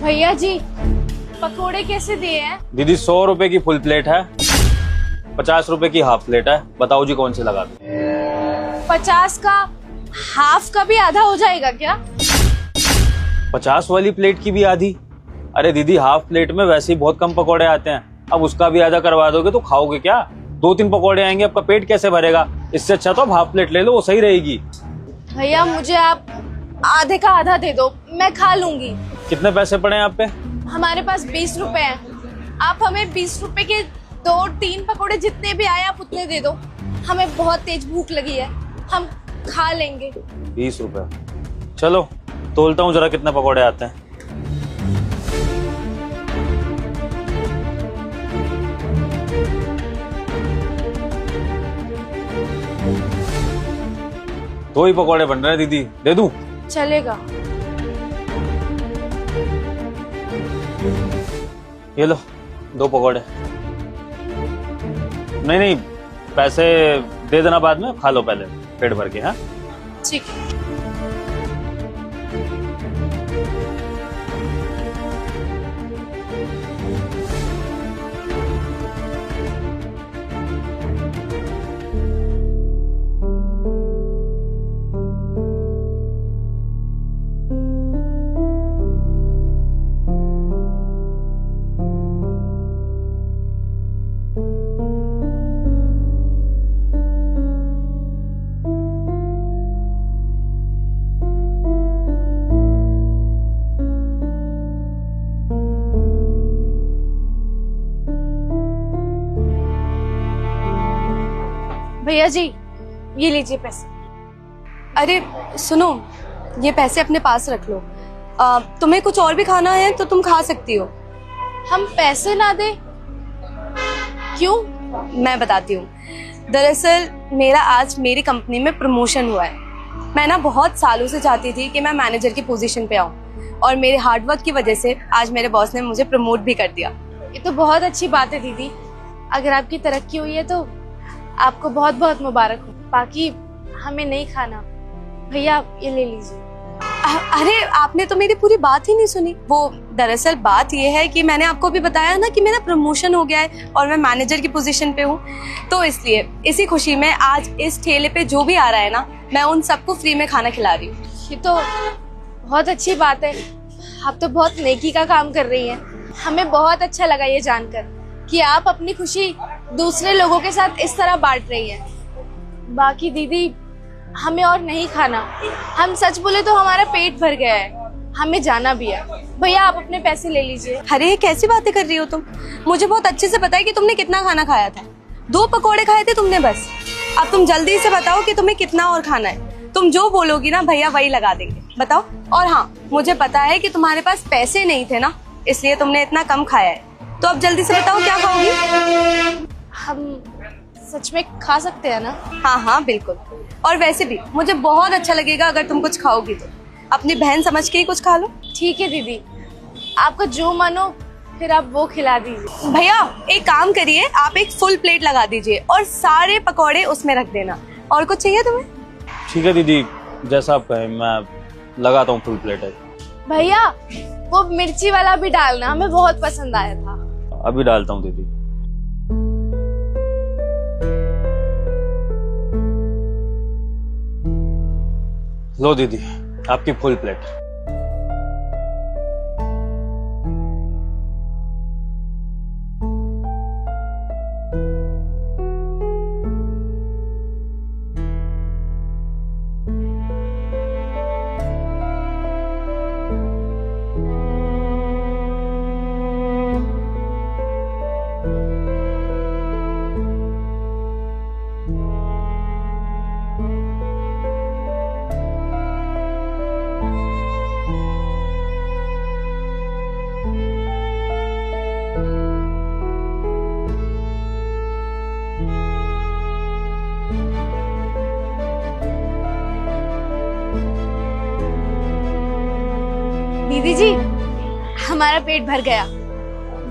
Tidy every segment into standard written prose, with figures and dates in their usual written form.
भैया जी पकोड़े कैसे दिए हैं? दीदी 100 रुपए की फुल प्लेट है, 50 रुपए की हाफ प्लेट है। बताओ जी कौन सी लगा दूं? 50 का हाफ का भी आधा हो जाएगा क्या? 50 वाली प्लेट की भी आधी? अरे दीदी हाफ प्लेट में वैसे ही बहुत कम पकोड़े आते हैं, अब उसका भी आधा करवा दोगे तो खाओगे क्या? 2-3 पकोड़े आएंगे, आपका पेट कैसे भरेगा? इससे अच्छा तो आप हाफ प्लेट ले लो, वो सही रहेगी। भैया मुझे आप आधे का आधा दे दो, मैं खा लूंगी। कितने पैसे पड़े हैं आप पे? हमारे पास 20 रुपए हैं। आप हमें 20 रुपए के 2-3 पकोड़े जितने भी आए आप उतने दे दो। हमें बहुत तेज भूख लगी है, हम खा लेंगे। 20 रुपए? चलो तोलता हूँ जरा कितने पकोड़े आते हैं। दो ही पकोड़े बन रहे हैं दीदी, दे दूं? चलेगा। ये लो 2 पकोड़े। नहीं पैसे दे देना बाद में, खा लो पहले पेट भर के। हाँ ठीक है। भैया जी ये लीजिए पैसे। अरे सुनो, ये पैसे अपने पास रख लो। तुम्हें कुछ और भी खाना है तो तुम खा सकती हो। हम पैसे ना दे? क्यों? मैं बताती हूँ। दरअसल मेरा आज मेरी कंपनी में प्रमोशन हुआ है। मैं ना बहुत सालों से चाहती थी कि मैं मैनेजर की पोजीशन पे आऊँ, और मेरे हार्डवर्क की वजह से आज मेरे बॉस ने मुझे प्रमोट भी कर दिया। ये तो बहुत अच्छी बात है दीदी। अगर आपकी तरक्की हुई है तो आपको बहुत बहुत मुबारक हो। बाकी हमें नहीं खाना। भैया ये ले लीजिए। अरे आपने तो मेरी पूरी बात ही नहीं सुनी। वो दरअसल बात ये है कि मैंने आपको भी बताया ना कि मेरा प्रमोशन हो गया है और मैं मैनेजर की पोजीशन पे हूँ, तो इसलिए इसी खुशी में आज इस ठेले पे जो भी आ रहा है ना, मैं उन सबको फ्री में खाना खिला रही हूँ। ये तो बहुत अच्छी बात है। आप तो बहुत नेकी का काम कर रही हैं। हमें बहुत अच्छा लगा ये जानकर कि आप अपनी खुशी दूसरे लोगों के साथ इस तरह बांट रही हैं। बाकी दीदी हमें और नहीं खाना। हम सच बोले तो हमारा पेट भर गया है, हमें जाना भी है। भैया आप अपने पैसे ले लीजिए। अरे कैसी बातें कर रही हो तुम? मुझे बहुत अच्छे से पता है कि तुमने कितना खाना खाया था। 2 पकोड़े खाए थे तुमने बस। अब तुम जल्दी से बताओ कि तुम्हें कितना और खाना है। तुम जो बोलोगी ना भैया वही लगा देंगे। बताओ। और हाँ, मुझे पता है कि तुम्हारे पास पैसे नहीं थे ना, इसलिए तुमने इतना कम खाया है। तो अब जल्दी से बताओ क्या खाओगी? हम सच में खा सकते हैं ना? हाँ बिल्कुल। और वैसे भी मुझे बहुत अच्छा लगेगा अगर तुम कुछ खाओगी तो। अपनी बहन समझ के ही कुछ खा लो। ठीक है दीदी, आपका जो मन हो फिर आप वो खिला दीजिए। भैया एक काम करिए, आप एक फुल प्लेट लगा दीजिए और सारे पकौड़े उसमें रख देना। और कुछ चाहिए तुम्हें? ठीक है दीदी, जैसा आप कहें, मैं लगाता हूँ फुल प्लेट है। भैया वो मिर्ची वाला भी डालना, हमें बहुत पसंद आया था। अभी डालता हूँ दीदी। लो दीदी आपकी फुल प्लेट। दीदी जी हमारा पेट भर गया।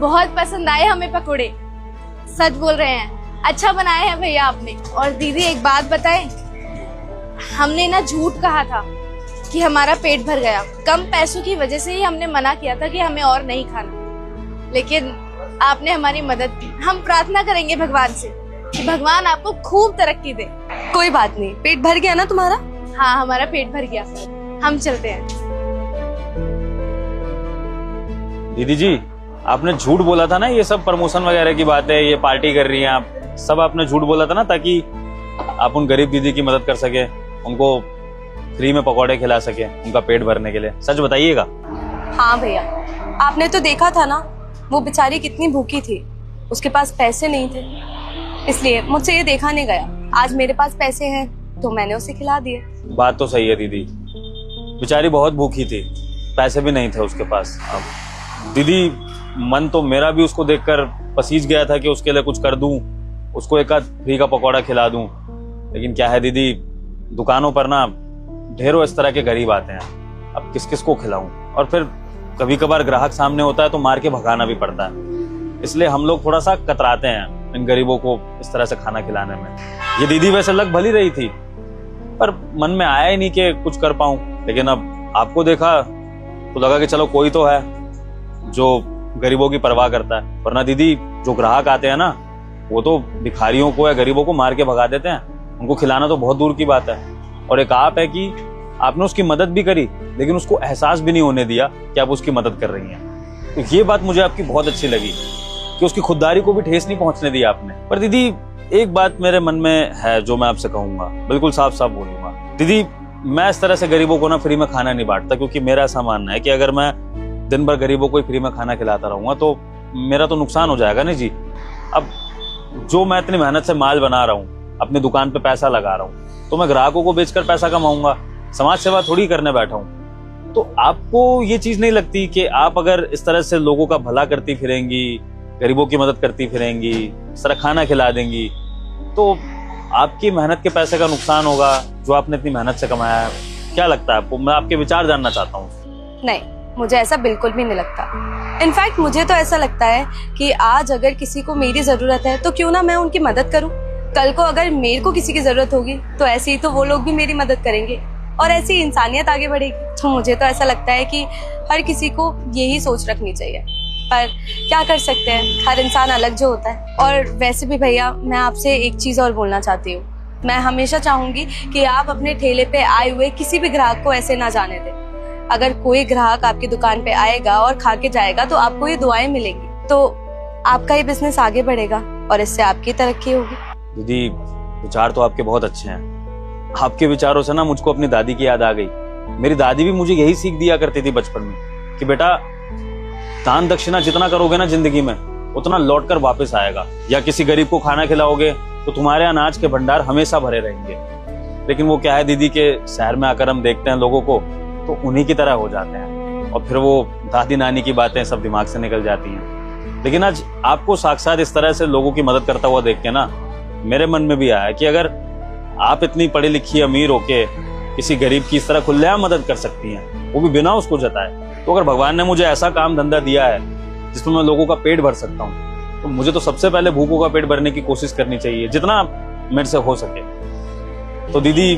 बहुत पसंद आए हमें पकोड़े। सच बोल रहे हैं, अच्छा बनाए हैं भैया आपने। और दीदी एक बात बताएं, हमने ना झूठ कहा था कि हमारा पेट भर गया। कम पैसों की वजह से ही हमने मना किया था कि हमें और नहीं खाना, लेकिन आपने हमारी मदद की। हम प्रार्थना करेंगे भगवान से कि भगवान आपको खूब तरक्की दे। कोई बात नहीं, पेट भर गया ना तुम्हारा? हाँ, हमारा पेट भर गया। हम चलते हैं। दीदी जी, आपने झूठ बोला था ना, ये सब प्रमोशन वगैरह की बात है, ये पार्टी कर रही हैं आप, सब आपने झूठ बोला था ना, ताकि आप उन गरीब दीदी की मदद कर सके, उनको फ्री में पकौड़े खिला सके, उनका पेट भरने के लिए। सच बताइएगा। हाँ भैया, आपने तो देखा था ना, वो बेचारी कितनी भूखी थी, उसके पास पैसे नहीं थे, इसलिए मुझसे ये देखा नहीं गया। आज मेरे पास पैसे हैं तो मैंने उसे खिला दिए। बात तो सही है दीदी, बेचारी बहुत भूखी थी, पैसे भी नहीं थे उसके पास। अब दीदी, मन तो मेरा भी उसको देखकर पसीज गया था कि उसके लिए कुछ कर दूं, उसको एक आध फ्री का पकौड़ा खिला दूं, लेकिन क्या है दीदी, दुकानों पर ना ढेरों इस तरह के गरीब आते हैं, अब किस किस को खिलाऊं। और फिर कभी कभार ग्राहक सामने होता है तो मार के भगाना भी पड़ता है, इसलिए हम लोग थोड़ा सा कतराते हैं इन गरीबों को इस तरह से खाना खिलाने में। ये दीदी वैसे लग भली रही थी, पर मन में आया ही नहीं कि कुछ कर पाऊं, लेकिन अब आपको देखा तो लगा कि चलो कोई तो है जो गरीबों की परवाह करता है। वरना दीदी, जो ग्राहक आते हैं ना, वो तो भिखारियों को या गरीबों को मार के भगा देते हैं, उनको खिलाना तो बहुत दूर की बात है। और एक आप है कि आपने उसकी मदद भी करी, लेकिन उसको एहसास भी नहीं होने दिया कि आप उसकी मदद कर रही हैं। तो ये बात मुझे आपकी बहुत अच्छी लगी कि उसकी खुददारी को भी ठेस नहीं पहुंचने दिया आपने। पर दीदी, एक बात मेरे मन में है जो मैं आपसे कहूंगा, बिल्कुल साफ साफ बोलूंगा। दीदी, मैं इस तरह से गरीबों को ना फ्री में खाना नहीं बांटता, क्योंकि मेरा ऐसा मानना है कि अगर मैं दिन भर गरीबों को फ्री में खाना खिलाता रहूंगा तो मेरा तो नुकसान हो जाएगा ना जी। अब जो मैं इतनी मेहनत से माल बना रहा हूँ, अपनी दुकान पे पैसा लगा रहा हूँ, तो मैं ग्राहकों को बेचकर पैसा कमाऊंगा, समाज सेवा थोड़ी करने बैठा हूँ। तो आपको ये चीज नहीं लगती कि आप अगर इस तरह से लोगों का भला करती फिरेंगी, गरीबों की मदद करती फिरेंगी, इस तरह खाना खिला देंगी, तो आपकी मेहनत के पैसे का नुकसान होगा जो आपने इतनी मेहनत से कमाया है? क्या लगता है आपको? मैं आपके विचार जानना चाहता हूँ। नहीं, मुझे ऐसा बिल्कुल भी नहीं लगता। इनफैक्ट मुझे तो ऐसा लगता है कि आज अगर किसी को मेरी जरूरत है तो क्यों ना मैं उनकी मदद करूं। कल को अगर मेरे को किसी की जरूरत होगी तो ऐसे ही तो वो लोग भी मेरी मदद करेंगे और ऐसी इंसानियत आगे बढ़ेगी। तो मुझे तो ऐसा लगता है कि हर किसी को यही सोच रखनी चाहिए, पर क्या कर सकते हैं, हर इंसान अलग जो होता है। और वैसे भी भैया, मैं आपसे एक चीज़ और बोलना चाहती हूँ। मैं हमेशा चाहूँगी कि आप अपने ठेले पे आए हुए किसी भी ग्राहक को ऐसे ना जाने दें। अगर कोई ग्राहक आपकी दुकान पे आएगा और खा के जाएगा तो आपको ये दुआएं मिलेंगी, तो आपका ये बिजनेस आगे बढ़ेगा और इससे आपकी तरक्की होगी। दीदी, विचार तो आपके बहुत अच्छे हैं। आपके विचारों से ना मुझको अपनी दादी की याद आ गई। मेरी दादी भी मुझे यही सीख दिया करती थी बचपन में कि बेटा, दान दक्षिणा जितना करोगे ना जिंदगी में, उतना लौट कर वापस आएगा। या किसी गरीब को खाना खिलाओगे तो तुम्हारे अनाज के भंडार हमेशा भरे रहेंगे। लेकिन वो क्या है दीदी, के शहर में आकर हम देखते हैं लोगों को तो उन्हीं की तरह हो जाते हैं, और फिर वो दादी नानी की बातें सब दिमाग से निकल जाती हैं। लेकिन आज आपको साक्षात इस तरह से लोगों की मदद करता हुआ देख के ना, मेरे मन में भी आया कि अगर आप इतनी पढ़ी लिखी अमीर होके किसी गरीब की इस तरह खुलेआम मदद कर सकती हैं, वो भी बिना उसको जताए, तो अगर भगवान ने मुझे ऐसा काम धंधा दिया है जिसमें मैं लोगों का पेट भर सकता हूँ, तो मुझे तो सबसे पहले भूखों का पेट भरने की कोशिश करनी चाहिए, जितना मेरे से हो सके। तो दीदी,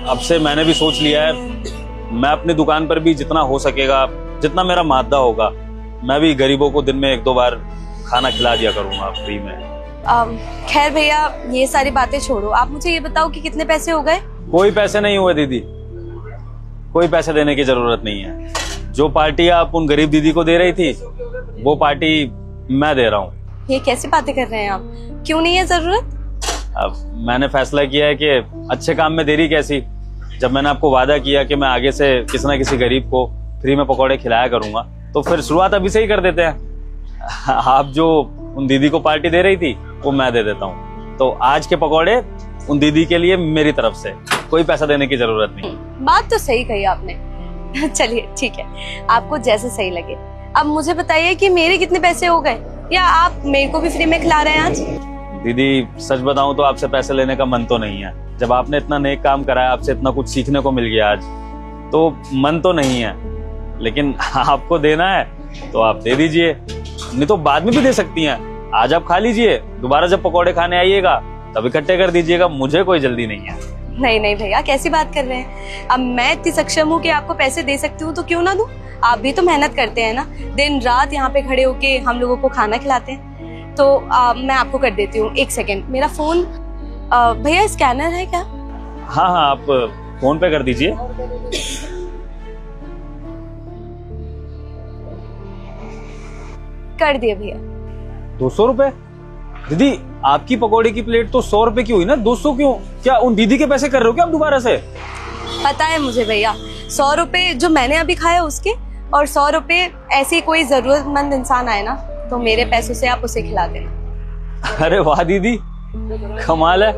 अब से मैंने भी सोच लिया है, मैं अपनी दुकान पर भी जितना हो सकेगा, जितना मेरा मादा होगा, मैं भी गरीबों को दिन में 1-2 बार खाना खिला दिया करूंगा फ्री में। खैर भैया, ये सारी बातें छोड़ो, आप मुझे ये बताओ कि कितने पैसे हो गए? कोई पैसे नहीं हुए दीदी, कोई पैसे देने की जरूरत नहीं है। जो पार्टी आप उन गरीब दीदी को दे रही थी, वो पार्टी मैं दे रहा हूँ। ये कैसी बातें कर रहे हैं आप? क्यों नहीं है जरूरत? अब मैंने फैसला किया है कि अच्छे काम में देरी कैसी। जब मैंने आपको वादा किया कि मैं आगे से किसी न किसी गरीब को फ्री में पकौड़े खिलाया करूंगा, तो फिर शुरुआत अभी से ही कर देते हैं। आप जो उन दीदी को पार्टी दे रही थी, वो मैं दे देता हूँ। तो आज के पकौड़े उन दीदी के लिए मेरी तरफ से, कोई पैसा देने की जरूरत नहीं। बात तो सही कही आपने। चलिए ठीक है, आपको जैसे सही लगे। अब मुझे बताइए कि मेरे कितने पैसे हो गए, या आप मेरे को भी फ्री में खिला रहे हैं आज? दीदी, सच बताऊं तो आपसे पैसे लेने का मन तो नहीं है। जब आपने इतना नेक काम करा है, आपसे इतना कुछ सीखने को मिल गया आज, तो मन तो नहीं है। लेकिन आपको देना है तो आप दे दीजिए, नहीं तो बाद में भी दे सकती हैं। आज आप खा लीजिए, दोबारा जब पकौड़े खाने आइएगा तब इकट्ठे कर दीजिएगा, मुझे कोई जल्दी नहीं है। नहीं नहीं भैया, कैसी बात कर रहे हैं। अब मैं इतनी सक्षम हूँ कि आपको पैसे दे सकती हूँ तो क्यों ना दूँ। आप भी तो मेहनत करते हैं ना, दिन रात यहाँ पे खड़े होके हम लोगों को खाना खिलाते हैं। तो मैं आपको कर देती हूँ। एक सेकेंड, मेरा फोन, भैया स्कैनर है क्या? हाँ हाँ, आप फोन पे कर दीजिए। कर दिए भैया। 200 रुपए? दीदी आपकी पकौड़े की प्लेट तो 100 रुपए की हुई ना, 200 क्यों? क्या उन दीदी के पैसे कर रहे हो क्या आप दोबारा से? पता है मुझे भैया, 100 रुपए जो मैंने अभी खाया उसके, और 100 रुपए ऐसे कोई जरूरतमंद इंसान आए ना तो मेरे पैसों से आप उसे खिला देना। अरे वाह दीदी, कमाल है,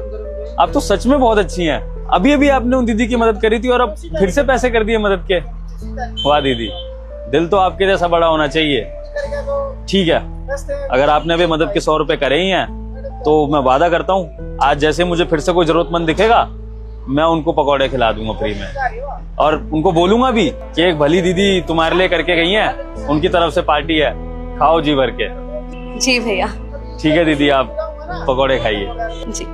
आप तो सच में बहुत अच्छी हैं। अभी अभी आपने उन दीदी की मदद करी थी और अब फिर से पैसे कर दिए मदद के। वाह दीदी, दिल तो आपके जैसा बड़ा होना चाहिए। ठीक है, अगर आपने अभी मदद के 100 रुपए करे ही हैं तो मैं वादा करता हूँ आज जैसे मुझे फिर से कोई जरूरतमंद दिखेगा मैं उनको पकौड़े खिला दूंगा फ्री में, और उनको बोलूंगा भी कि एक भली दीदी तुम्हारे लिए करके गई हैं, उनकी तरफ से पार्टी है, खाओ जी भर के। जी भैया। ठीक है दीदी, आप पकौड़े खाइए। जी।